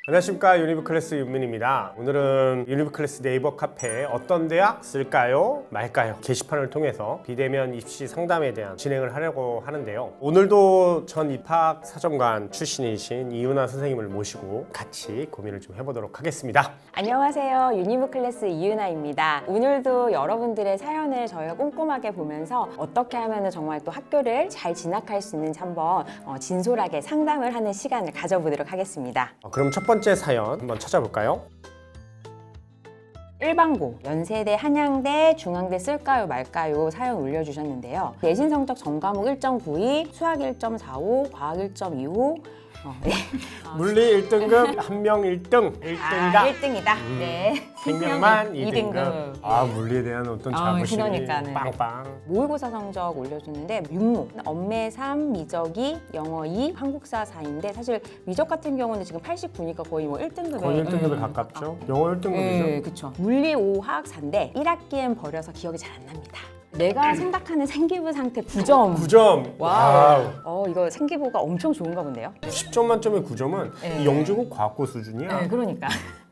안녕하십니까, 유니브클래스 윤민입니다. 오늘은 유니브클래스 네이버 카페에 어떤 대학 쓸까요? 말까요? 게시판을 통해서 비대면 입시 상담에 대한 진행을 하려고 하는데요. 오늘도 전 입학 사정관 출신이신 이윤아 선생님을 모시고 같이 고민을 좀 해보도록 하겠습니다. 안녕하세요. 유니브클래스 이윤아입니다. 오늘도 여러분들의 사연을 저희가 꼼꼼하게 보면서 어떻게 하면 정말 또 학교를 잘 진학할 수 있는지 한번 진솔하게 상담을 하는 시간을 가져보도록 하겠습니다. 그럼 첫 번째 사연 한번 찾아볼까요? 일반고, 연세대, 한양대, 중앙대 쓸까요 말까요 사연 올려주셨는데요. 내신 성적 전과목 1.92, 수학 1.45, 과학 1.25, 물리 1등급, 한 명 1등, 1등이다. 1등이다. 네. 생명만 2등급. 2등급. 아, 물리에 대한 어떤 자부심이 그러니까는. 빵빵. 모의고사 성적 올려주는데 육모, 엄매 3, 미적이, 영어 2, 한국사 4인데 사실 미적 같은 경우는 지금 89니까 거의 뭐 1등급에 거의 1등급에 가깝죠. 영어 1등급이죠. 네, 그렇죠. 물리 5, 화학 4인데 1학기엔 버려서 기억이 잘 안 납니다. 내가 생각하는 생기부 상태 9점. 9점. 와우. 이거 생기부가 엄청 좋은가 본데요? 10점 만점에 9점은 네. 영주국 과학고 수준이야. 네, 그러니까.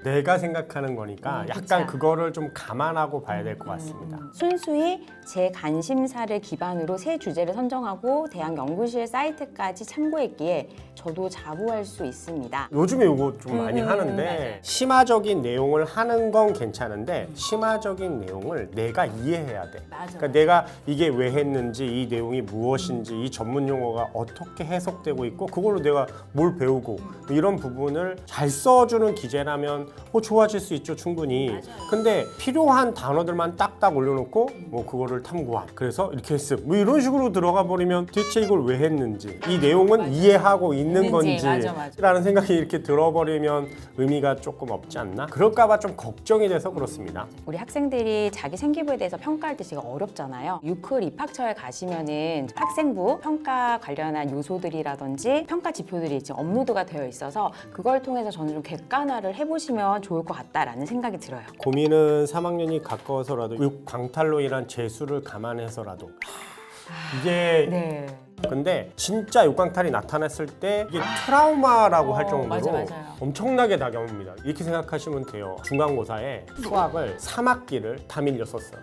내가 생각하는 거니까 약간 그쵸. 그거를 좀 감안하고 봐야 될 것 같습니다. 순수히 제 관심사를 기반으로 세 주제를 선정하고 대학 연구실 사이트까지 참고했기에 저도 자부할 수 있습니다. 요즘에 이거 좀 많이 하는데 맞아요. 심화적인 내용을 하는 건 괜찮은데 심화적인 내용을 내가 이해해야 돼. 맞아. 그러니까 내가 이게 왜 했는지, 이 내용이 무엇인지, 이 전문 용어가 어떻게 해석되고 있고 그걸로 내가 뭘 배우고 이런 부분을 잘 써주는 기재라면 좋아질 수 있죠, 충분히. 근데 필요한 단어들만 딱딱 올려놓고 뭐 그거를 탐구한, 그래서 이렇게 했음, 뭐 이런 식으로 들어가 버리면 대체 이걸 왜 했는지, 이 내용은 이해하고 있는 건지 맞아. 라는 생각이 이렇게 들어버리면 의미가 조금 없지 않나? 그럴까봐 좀 걱정이 돼서 그렇습니다. 우리 학생들이 자기 생기부에 대해서 평가할 때 되게 어렵잖아요. 유클 입학처에 가시면은 학생부 평가 관련한 요소들이라든지 평가 지표들이 지금 업로드가 되어 있어서 그걸 통해서 저는 좀 객관화를 해보시면 좋을 것 같다라는 생각이 들어요. 고민은 3학년이 가까워서라도 광탈로 인한 재수를 감안해서라도 이게 네. 근데 진짜 육광탈이 나타났을 때 이게 트라우마라고 할 정도로 맞아요. 엄청나게 다가옵니다. 이렇게 생각하시면 돼요. 중간고사에 수학을 3학기를 다 밀렸었어요.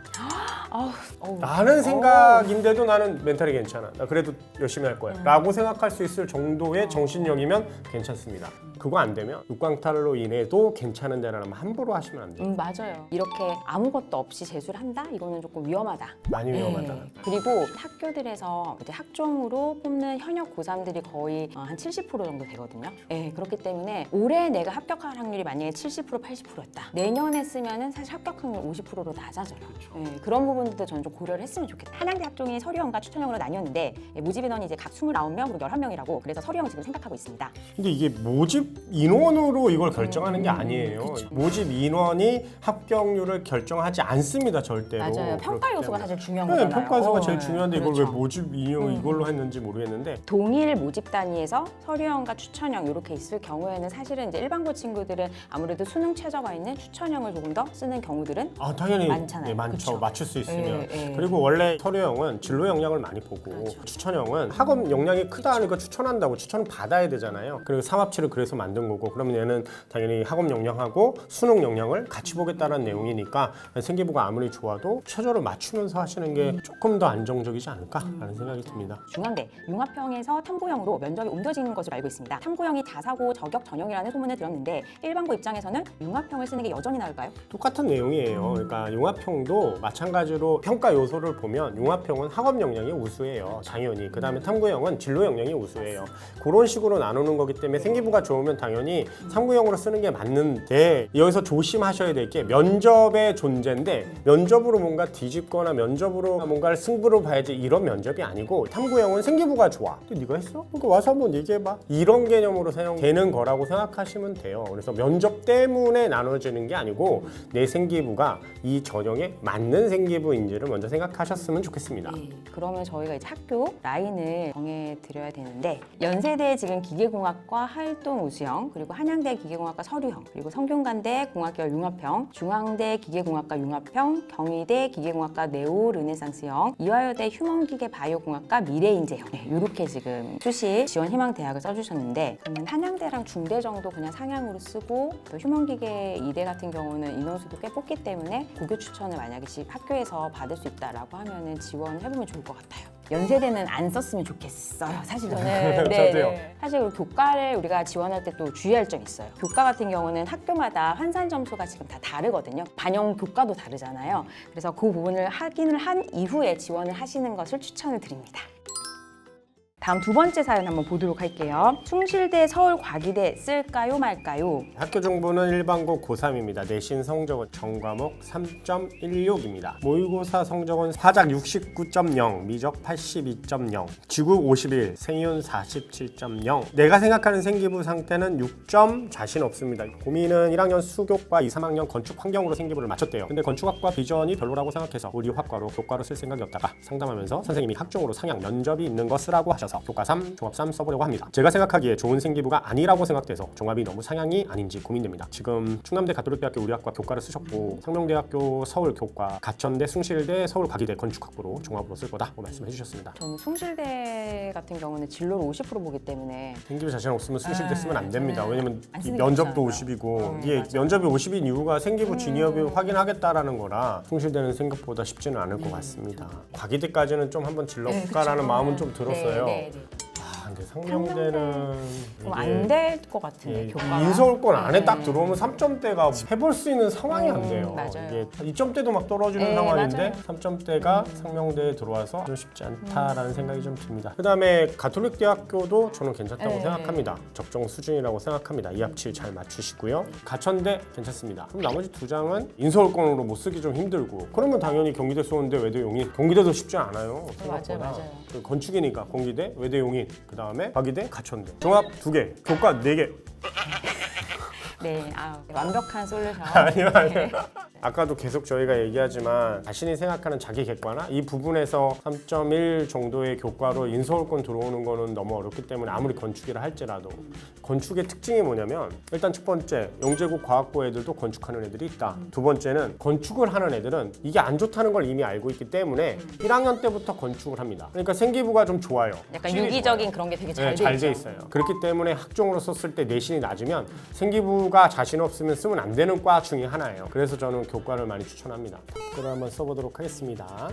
라는 생각인데도 나는 멘탈이 괜찮아. 나 그래도 열심히 할 거야. 라고 생각할 수 있을 정도의 정신력이면 괜찮습니다. 그거 안 되면 육광탈로 인해도 괜찮은 데라면 함부로 하시면 안 돼요. 맞아요. 이렇게 아무것도 없이 재수를 한다? 이거는 조금 위험하다. 많이 위험하다. 네. 그리고 학교들에서 이제 학종으로 뽑는 현역 고3들이 거의 한 70% 정도 되거든요. 네, 그렇기 때문에 올해 내가 합격할 확률이 만약에 70% 80%였다. 내년에 쓰면은 사실 합격 확률 50%로 낮아져요. 네, 그런 부분들도 저는 좀 고려를 했으면 좋겠다. 한양대 학종이 서류형과 추천형으로 나뉘었는데 모집 인원이 이제 각 29명 그리고 11명이라고 그래서 서류형 지금 생각하고 있습니다. 근데 이게 모집 인원으로 이걸 결정하는 게 아니에요. 그쵸. 모집 인원이 합격률을 결정하지 않습니다, 절대로. 맞아요. 평가 그렇기 요소가 때문에. 사실 중요한 네, 거잖아요. 평가 요소가 제일 중요한데 이걸 그렇죠. 왜 모집 인원 이걸로 했는지 모르겠는데 동일 모집 단위에서 서류형과 추천형 이렇게 있을 경우에는 사실은 이제 일반고 친구들은 아무래도 수능 최저가 있는 추천형을 조금 더 쓰는 경우들은 당연히 많잖아요. 네, 많죠. 그쵸? 맞출 수 있으면. 예. 그리고 원래 서류형은 진로 역량을 많이 보고 그렇죠. 추천형은 학업 역량이 크다 하니까 추천한다고 추천을 받아야 되잖아요. 그리고 삼합치를 그래서 만든 거고 그러면 얘는 당연히 학업 역량하고 수능 역량을 같이 보겠다는 내용이니까 생기부가 아무리 좋아도 최저를 맞추면서 하시는 게 조금 더 안정적이지 않을까라는 생각이 듭니다. 중앙대 융합형에서 탐구형으로 면접이 옮겨지는 것으로 알고 있습니다. 탐구형이 자사고 저격 전형이라는 소문을 들었는데 일반고 입장에서는 융합형을 쓰는 게 여전히 나을까요? 똑같은 내용이에요. 그러니까 융합형도 마찬가지로 평가 요소를 보면 융합형은 학업 역량이 우수해요. 당연히. 그 다음에 탐구형은 진로 역량이 우수해요. 그런 식으로 나누는 거기 때문에 생기부가 좋으면 당연히 3구형으로 쓰는 게 맞는데 여기서 조심하셔야 될 게 면접의 존재인데 면접으로 뭔가 뒤집거나 면접으로 뭔가를 승부로 봐야지 이런 면접이 아니고 탐구형은 생기부가 좋아. 근데 네가 했어? 그러니까 와서 한번 얘기해봐. 이런 개념으로 사용되는 거라고 생각하시면 돼요. 그래서 면접 때문에 나눠지는 게 아니고 내 생기부가 이 전형에 맞는 생기부인지를 먼저 생각하셨으면 좋겠습니다. 그러면 저희가 이제 학교 라인을 정해드려야 되는데 연세대 지금 기계공학과 활동 우수형 그리고 한양대 기계공학과 서류형 그리고 성균관대 공학계열 융합형 중앙대 기계공학과 융합형 경희대 기계공학과 네오 르네상스형 이화여대 휴먼기계 바이오공학과 미래인 문제인재요. 네, 이렇게 지금 수시 지원 희망 대학을 써주셨는데 그러면 한양대랑 중대 정도 그냥 상향으로 쓰고 또 휴먼기계 2대 같은 경우는 인원수도 꽤 뽑기 때문에 고교 추천을 만약에 학교에서 받을 수 있다라고 하면은 지원해보면 좋을 것 같아요. 연세대는 안 썼으면 좋겠어요. 사실 저는 저도요. 사실 그리고 교과를 우리가 지원할 때 또 주의할 점이 있어요. 교과 같은 경우는 학교마다 환산 점수가 지금 다 다르거든요. 반영 교과도 다르잖아요. 그래서 그 부분을 확인을 한 이후에 지원을 하시는 것을 추천을 드립니다. 다음 두 번째 사연 한번 보도록 할게요. 숭실대 서울과기대 쓸까요 말까요? 학교 정보는 일반고 고3입니다. 내신 성적은 전과목 3.16입니다. 모의고사 성적은 화작 69.0, 미적 82.0, 지구 51, 생윤 47.0. 내가 생각하는 생기부 상태는 6점 자신 없습니다. 고민은 1학년 수교과 2, 3학년 건축 환경으로 생기부를 마쳤대요. 근데 건축학과 비전이 별로라고 생각해서 우리 학과로 교과로 쓸 생각이 없다가 상담하면서 선생님이 학종으로 상향 면접이 있는 거 쓰라고 하셔서 교과 3, 종합 3 써보려고 합니다. 제가 생각하기에 좋은 생기부가 아니라고 생각돼서 종합이 너무 상향이 아닌지 고민됩니다. 지금 충남대 가톨릭대학교 우리 학과 교과를 쓰셨고 상명대학교 서울 교과, 가천대, 숭실대, 서울과기대 건축학부로 종합으로 쓸 거다고 말씀해 주셨습니다. 저는 숭실대 같은 경우는 진로를 50% 보기 때문에 생기부 자신 없으면 숭실대 쓰면 안 됩니다. 저는 왜냐면 안 이 쓰는 게 면접도 좋잖아요. 50이고 이게 맞아. 면접이 50인 이유가 생기부 진위업을 확인하겠다라는 거라 숭실대는 생각보다 쉽지는 않을 것 같습니다. 과기대까지는 좀 한번 질러볼까라는 마음은 좀 들었어요. 네. 근데 상명대는 안 될 것 같은데 교과가. 인서울권 안에 딱 들어오면 3점대가 해볼 수 있는 상황이 안 돼요. 맞아요. 이게 2점대도 막 떨어지는 네, 상황인데 맞아요. 3점대가 상명대에 들어와서 좀 쉽지 않다라는 생각이 좀 듭니다. 그다음에 가톨릭 대학교도 저는 괜찮다고 네. 생각합니다. 적정 수준이라고 생각합니다. 2합칠 잘 맞추시고요. 가천대 괜찮습니다. 그럼 나머지 두 장은 인서울권으로 못 쓰기 좀 힘들고 그러면 당연히 경기대 수원대 외대 용인 경기대도 쉽지 않아요. 생각보다. 맞아요. 그 건축이니까 공기대, 외대 용인, 그 다음에 과기대, 가천대. 종합 2개, 교과 4개. 네, 완벽한 솔루션. 아니요. 아까도 계속 저희가 얘기하지만 자신이 생각하는 자기 객관화 이 부분에서 3.1 정도의 교과로 인서울권 들어오는 거는 너무 어렵기 때문에 아무리 건축이라 할지라도 건축의 특징이 뭐냐면 일단 첫 번째 영재고 과학고 애들도 건축하는 애들이 있다. 두 번째는 건축을 하는 애들은 이게 안 좋다는 걸 이미 알고 있기 때문에 1학년 때부터 건축을 합니다. 그러니까 생기부가 좀 좋아요. 약간 실이 유기적인 좋아요. 그런 게 되게 네, 잘 잘 돼 돼 있죠. 있어요. 그렇기 때문에 학종으로 썼을 때 내신이 낮으면 생기부가 자신 없으면 쓰면 안 되는 과 중에 하나예요. 그래서 저는 교과를 많이 추천합니다. 댓글을 한번 써보도록 하겠습니다.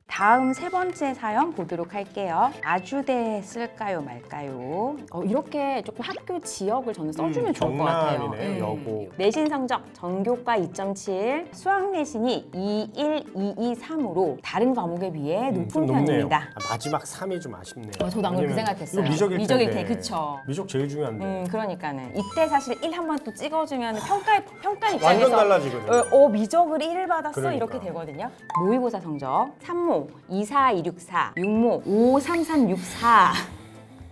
다음 세 번째 사연 보도록 할게요. 아주대 쓸까요 말까요? 이렇게 조금 학교 지역을 저는 써주면 좋을 것 같아요. 경남이네요, 여고. 내신 성적 전교과 2.7, 수학 내신이 21223으로 다른 과목에 비해 높은 좀 높네요. 편입니다. 마지막 3이 좀 아쉽네요. 저도 안 그렇게 생각했어요. 이거 미적일 미적일 텐데. 때, 그쵸. 미적 제일 중요한데. 그러니까는 이때 사실 1 한 번 또 찍어주면 평가 입장에서 완전 달라지거든요. 미적을 1을 받았어 그러니까. 이렇게 되거든요. 모의고사 성적 3모 24264, 6모 53364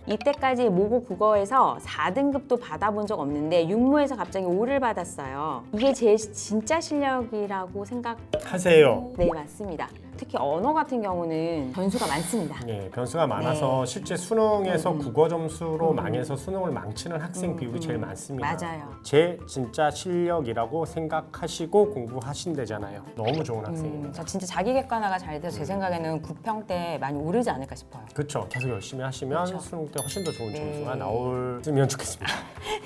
이때까지 모고 국어에서 4등급도 받아본 적 없는데 6모에서 갑자기 5를 받았어요. 이게 제 진짜 실력이라고 하세요. 네, 맞습니다. 특히 언어 같은 경우는 변수가 많습니다. 네, 변수가 많아서 실제 수능에서 국어 점수로 망해서 수능을 망치는 학생 비율이 제일 많습니다. 맞아요. 제 진짜 실력이라고 생각하시고 공부하신대잖아요. 너무 좋은 학생입니다. 저 진짜 자기 객관화가 잘 돼서 제 생각에는 9평 때 많이 오르지 않을까 싶어요. 그렇죠. 계속 열심히 하시면 그쵸. 수능 때 훨씬 더 좋은 네. 점수가 나올면 좋겠습니다.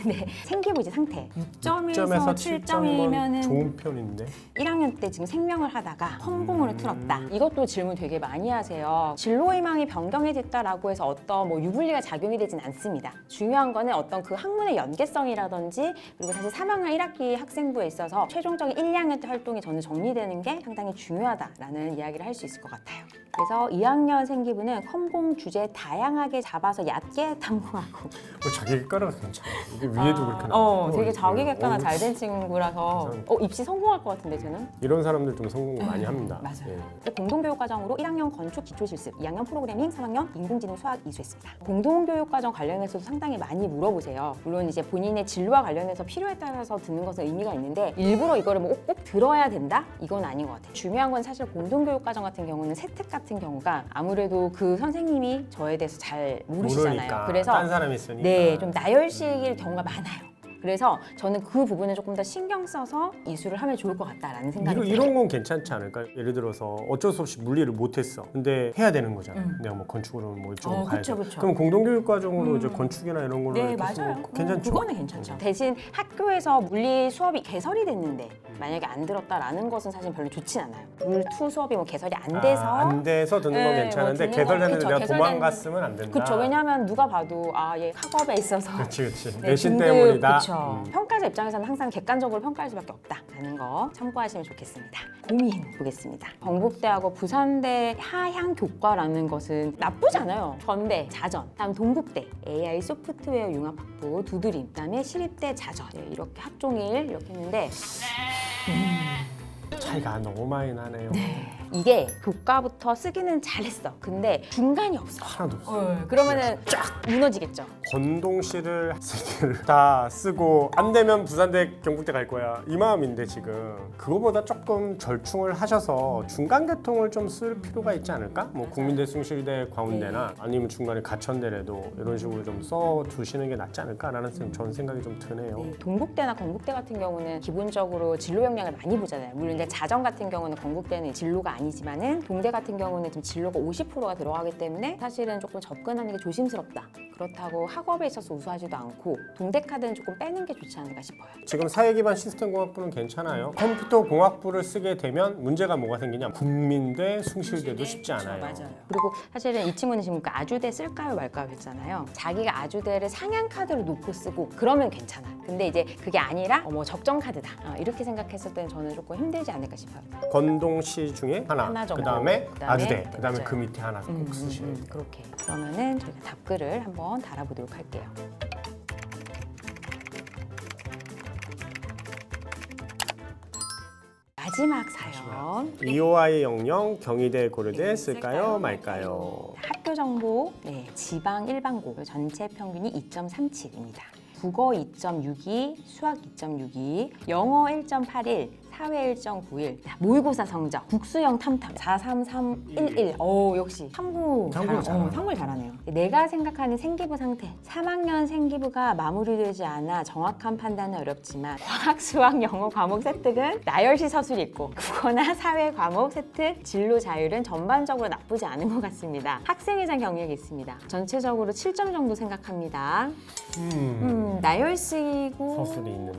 네, 생기부 이제 상태 6점에서 6점에서 7점이면 7점이면은 좋은 편인데 1학년 때 지금 생명을 하다가 험봉으로 틀었다. 이것도 질문 되게 많이 하세요. 진로 희망이 변경이 됐다라고 해서 어떤 유불리가 작용이 되진 않습니다. 중요한 거는 어떤 그 학문의 연계성이라든지 그리고 사실 3학년 1학기 학생부에 있어서 최종적인 1, 2학년 때 활동이 저는 정리되는 게 상당히 중요하다라는 이야기를 할 수 있을 것 같아요. 그래서 2학년 생기부는 컴공 주제 다양하게 잡아서 얕게 탐구하고 자기 객관화가 괜찮아요. 이게 위에도 그렇게 나와요. 되게 자기 객관화 잘 된 친구라서 입시 성공할 것 같은데 저는? 이런 사람들 좀 성공 많이 합니다. 맞아요. 예. 공동교육과정으로 1학년 건축 기초실습, 2학년 프로그래밍, 3학년 인공지능 수학 이수했습니다. 공동교육과정 관련해서도 상당히 많이 물어보세요. 물론 이제 본인의 진로와 관련해서 필요에 따라서 듣는 것은 의미가 있는데 일부러 이거를 꼭 들어야 된다? 이건 아닌 것 같아요. 중요한 건 사실 공동교육과정 같은 경우는 세특 같은 경우가 아무래도 그 선생님이 저에 대해서 잘 모르시잖아요. 모르니까 그래서 딴 사람이 있으니까 네, 좀 나열식일 경우가 많아요. 그래서 저는 그 부분을 조금 더 신경 써서 이수를 하면 좋을 것 같다라는 생각이 들어요. 이런 건 괜찮지 않을까? 예를 들어서 어쩔 수 없이 물리를 못했어. 근데 해야 되는 거잖아. 내가 뭐 건축으로 뭐 이쪽으로 가야 돼. 그쵸. 그럼 공동교육 과정으로 이제 건축이나 이런 걸로 네, 이렇게 맞아요. 쓰면 괜찮죠. 그거는 괜찮죠. 대신 학교에서 물리 수업이 개설이 됐는데 만약에 안 들었다라는 것은 사실 별로 좋진 않아요. 물투 수업이 뭐 개설이 안 돼서 안 돼서 듣는 건 네, 괜찮은데 뭐 듣는 개설됐는데 건 내가 그쵸, 도망갔으면 안 된다. 그렇죠. 왜냐하면 누가 봐도 얘 학업에 있어서 그렇지. 네, 내신 등급, 때문이다. 그쵸. 평가자 입장에서는 항상 객관적으로 평가할 수밖에 없다라는 거 참고하시면 좋겠습니다. 고민 보겠습니다. 경북대하고 부산대 하향 교과라는 것은 나쁘지 않아요. 전대, 자전, 다음 동국대, AI 소프트웨어 융합학부, 두드림, 그다음에 시립대 자전 이렇게 학종일 이렇게 했는데 차이가 너무 많이 나네요. 이게 교과부터 쓰기는 잘했어. 근데 중간이 없어. 하나도 없어. 그러면은 쫙 무너지겠죠. 건동시를 다 쓰고 안 되면 부산대 경북대 갈 거야 이 마음인데 지금 그거보다 조금 절충을 하셔서 중간 계통을 좀 쓸 필요가 있지 않을까? 뭐 국민대, 숭실대, 광운대나 아니면 중간에 가천대라도 이런 식으로 좀 써두시는 게 낫지 않을까라는 전 생각이 좀 드네요. 동국대나 건국대 같은 경우는 기본적으로 진로 역량을 많이 보잖아요. 물론 이제 자전 같은 경우는 건국대는 진로가 아니지만은 동대 같은 경우는 좀 진로가 50%가 들어가기 때문에 사실은 조금 접근하는 게 조심스럽다. 그렇다고 학업에 있어서 우수하지도 않고 동대 카드는 조금 빼는 게 좋지 않을까 싶어요. 지금 사회기반 시스템공학부는 괜찮아요. 컴퓨터공학부를 쓰게 되면 문제가 뭐가 생기냐? 국민대, 숭실대도 쉽지 않아요. 맞아요. 그리고 사실은 이 친구는 지금 그 아주대 쓸까요 말까요 했잖아요. 자기가 아주대를 상향 카드로 놓고 쓰고 그러면 괜찮아. 근데 이제 그게 아니라 뭐 적정 카드다. 이렇게 생각했을 때는 저는 조금 힘들지 않을까 싶어요. 건동시 중에 하나 정도. 그다음에 그다음에 아주대, 네, 그다음에 맞아요. 그 밑에 하나 꼭 쓰시면 돼요. 그렇게. 그러면은 저희가 답글을 한번 달아보도록 할게요. 마지막 사연. EOI 영영 경희대 고려대 쓸까요 말까요? 학교 정보 지방 일반고 전체 평균이 2.37입니다. 국어 2.62, 수학 2.62, 영어 1.81, 사회 1.91, 모의고사 성적, 국수형 탐탐 43311. 역시 탐구 탐구를 잘하네요. 내가 생각하는 생기부 상태. 3학년 생기부가 마무리되지 않아 정확한 판단은 어렵지만 화학, 수학, 영어 과목 세특은 나열시 서술이 있고 국어나 사회 과목 세특 진로 자율은 전반적으로 나쁘지 않은 것 같습니다. 학생회장 경력이 있습니다. 전체적으로 7점 정도 생각합니다. 나열시고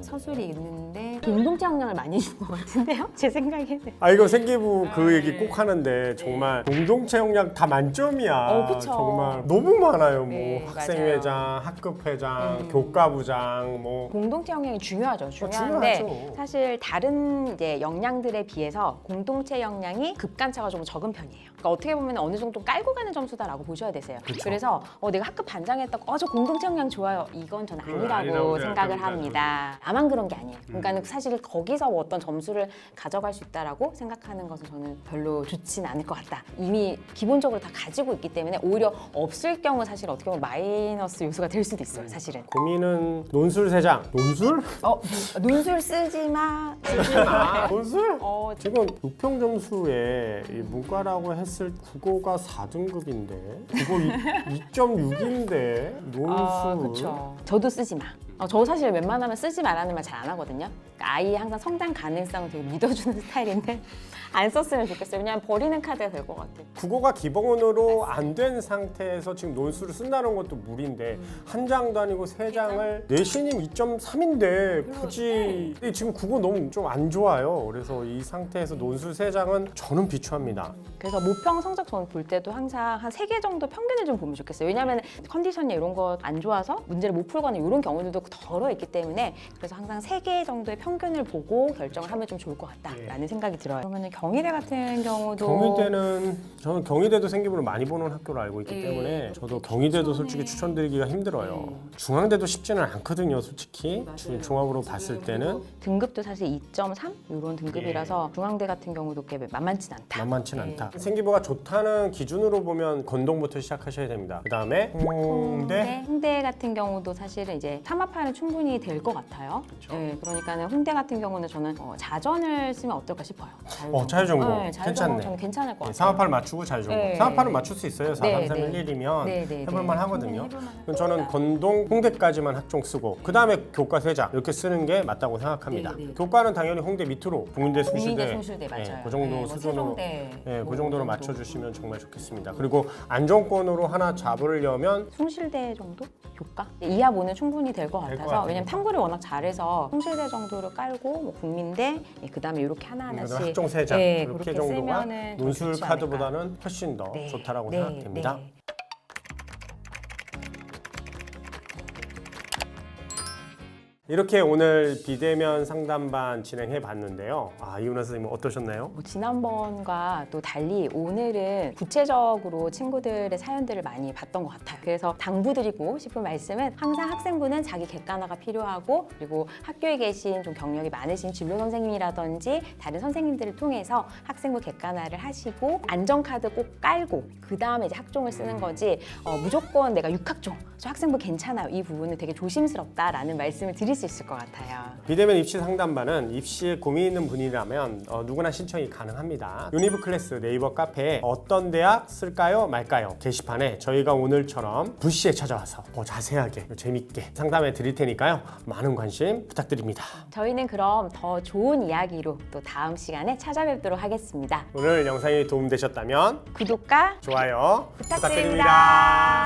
서술이 있는데 공동체 역량을 많이 준 것 같은데요? 제 생각에는. 이거 생기부 그 얘기 꼭 하는데 정말 공동체 역량 다 만점이야. 그쵸. 정말 너무 많아요. 네, 뭐 학생회장, 학급회장, 교과부장 뭐 공동체 역량이 중요하죠. 중요한데 중요하죠. 사실 다른 이제 역량들에 비해서 공동체 역량이 급간차가 좀 적은 편이에요. 그러니까 어떻게 보면 어느 정도 깔고 가는 점수다라고 보셔야 되세요. 그래서 내가 학급 반장했다고 저 공동체 역량 좋아요. 이건 저는 아니라고 아니라고 생각을 생각합니다. 합니다. 나만 그런 게 아니에요. 그러니까 사실 거기서 어떤 점수를 가져갈 수 있다라고 생각하는 것은 저는 별로 좋진 않을 것 같다. 이미 기본적으로 다 가지고 있기 때문에 오히려 없을 경우 사실 어떻게 보면 마이너스 요소가 될 수도 있어요. 사실은. 고민은 논술 3장. 논술? 논술 쓰지 마. 논술? 지금 6평 점수에 이 문과라고 했을 국어가 4등급인데 국어 2.6인데 논술. 그렇죠. 저도 쓰지 마. 저 사실 웬만하면 쓰지 말라는 말 잘 안 하거든요. 그러니까 아이의 항상 성장 가능성을 되게 믿어주는 스타일인데 안 썼으면 좋겠어요. 왜냐하면 버리는 카드가 될 것 같아요. 국어가 기본으로 안 된 상태에서 지금 논술을 쓴다는 것도 무리인데 한 장도 아니고 3장을 내신임 2.3인데 굳이 근데 지금 국어 너무 좀 안 좋아요. 그래서 이 상태에서 논술 3장은 저는 비추합니다. 그래서 모평 성적 저는 볼 때도 항상 한 3개 정도 평균을 좀 보면 좋겠어요. 왜냐하면 컨디션이 이런 거 안 좋아서 문제를 못 풀거나 이런 경우들도 덜어 있기 때문에 그래서 항상 3개 정도의 평균을 보고 결정을 하면 좀 좋을 것 같다라는 생각이 들어요. 그러면 경희대 같은 경우도 경희대는 저는 경희대도 생기부를 많이 보는 학교로 알고 있기 때문에 저도 경희대도 솔직히 추천드리기가 힘들어요. 중앙대도 쉽지는 않거든요, 솔직히. 종합으로 봤을 때는 등급도 사실 2.3 이런 등급이라서 중앙대 같은 경우도 꽤 만만치 않다. 만만치 않다. 생기부가 좋다는 기준으로 보면 건동부터 시작하셔야 됩니다. 그 다음에 홍대. 홍대 같은 경우도 사실은 이제 삼합 상하팔은 충분히 될 것 같아요. 그쵸. 네, 그러니까는 홍대 같은 경우는 저는 자전을 쓰면 어떨까 싶어요. 자유전공 네, 자유전공 괜찮네. 저는 괜찮을 것 같아요. 상하팔 맞추고 자유전공. 네. 상하팔은 맞출 수 있어요. 4, 네, 3, 3, 네. 1, 1이면 네, 네, 해볼만 네. 하거든요. 충분히 해볼만 그럼 저는 건동, 홍대까지만 학종 쓰고 그 다음에 교과 3장 이렇게 쓰는 게 맞다고 생각합니다. 네, 네. 교과는 당연히 홍대 밑으로 국민대, 숭실대, 국민대, 숭실대 맞아요. 그 정도 뭐 수준으로 세종대, 그 뭐 정도로 정도. 맞춰주시면 정말 좋겠습니다. 그리고 안정권으로 하나 잡으려면 숭실대 정도? 교과? 이하 모는 충분히 될 것 될것 같아서 같아요. 왜냐면 탐구를 워낙 잘해서 숭실대 정도를 깔고 뭐 국민대 그다음에 이렇게 하나하나씩 학종 3장 네, 그렇게 그렇게 정도가 쓰면은 더 논술 좋지 카드보다는 훨씬 더 네. 좋다라고 네, 생각됩니다. 네. 이렇게 오늘 비대면 상담반 진행해 봤는데요. 이은하 선생님 어떠셨나요? 뭐 지난번과 또 달리 오늘은 구체적으로 친구들의 사연들을 많이 봤던 것 같아요. 그래서 당부드리고 싶은 말씀은 항상 학생부는 자기 객관화가 필요하고 그리고 학교에 계신 좀 경력이 많으신 진로 선생님이라든지 다른 선생님들을 통해서 학생부 객관화를 하시고 안전카드 꼭 깔고 그 다음에 이제 학종을 쓰는 거지 무조건 내가 6학종 저 학생부 괜찮아요. 이 부분은 되게 조심스럽다라는 말씀을 드릴 수 있을 것 같아요. 비대면 입시 상담반은 입시에 고민 있는 분이라면 누구나 신청이 가능합니다. 유니브 클래스 네이버 카페에 어떤 대학 쓸까요 말까요 게시판에 저희가 오늘처럼 불시에 찾아와서 자세하게 재밌게 상담해 드릴 테니까요. 많은 관심 부탁드립니다. 저희는 그럼 더 좋은 이야기로 또 다음 시간에 찾아뵙도록 하겠습니다. 오늘 영상이 도움되셨다면 구독과 좋아요 부탁드립니다.